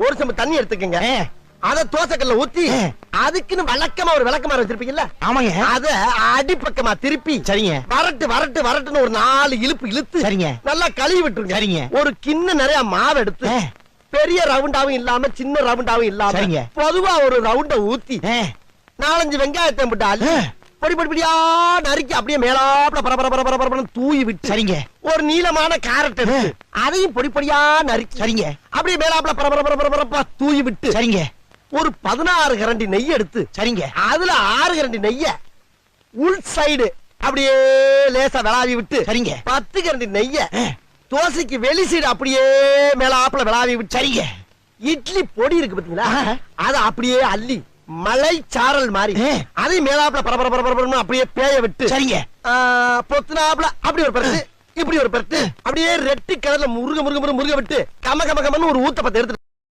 ஒரு சம்பு தண்ணி எடுத்துக்கங்க. அத தோசைக்கல்ல ஊத்தி அதுக்குன்னு வழக்கமா ஒரு விளக்கமாறு வச்சிருப்பீங்கல்ல? ஆமாங்க. அத அடிப்பக்கமா திருப்பி சரிங்க. வரட்டுன்னு ஒரு 4 இழுப்பு இழுத்து சரிங்க. நல்லா கழுவி விட்டுருங்க. சரிங்க. ஒரு கிண்ண நிறைய மாவு எடுத்து பெரிய ரவுண்டாவும் இல்லாம சின்ன ரவுண்டாவும் இல்லாம சரிங்க. பொதுவா ஒரு ரவுண்ட ஊத்தி 4-5 வெங்காயத்தை போட்டு அள்ளி பொடி பொடியா நறுக்கி அப்படியே மேலாப்ல பரபரன்னு தூவி விட்டு சரிங்க. ஒரு நீளமான கேரட் எடுத்து அதையும் பொடி பொடியா நறுக்கி சரிங்க. அப்படியே மேலாப்ல பரபரப்பா தூவி விட்டு சரிங்க. ஒரு 16 கரண்டி நெய் எடுத்து சரிங்க. அதுல 6 கரண்டி நெய்ய உள் சைடு அப்படியே லேசா விளாவி விட்டு சரிங்க. 10 கரண்டி நெய்ய தோசைக்கு வெளி சைடு அப்படியே மேலாப்ல விளாவி விட்டு சரிங்க. இட்லி பொடி இருக்கு பாத்தீங்களா, அத அப்படியே அள்ளி மலை சாரல் மாதிரி அதை மேலாப்ல பரபரன்னு அப்படியே பேய விட்டு சரிங்க. பொத்துனாப்ல அப்படி ஒரு பரட்டு இப்படி ஒரு பரட்டு அப்படியே ரெட்டி கலர்ல முருக விட்டு கமன்னு ஒரு ஊத்தப்பத்தை எடுத்து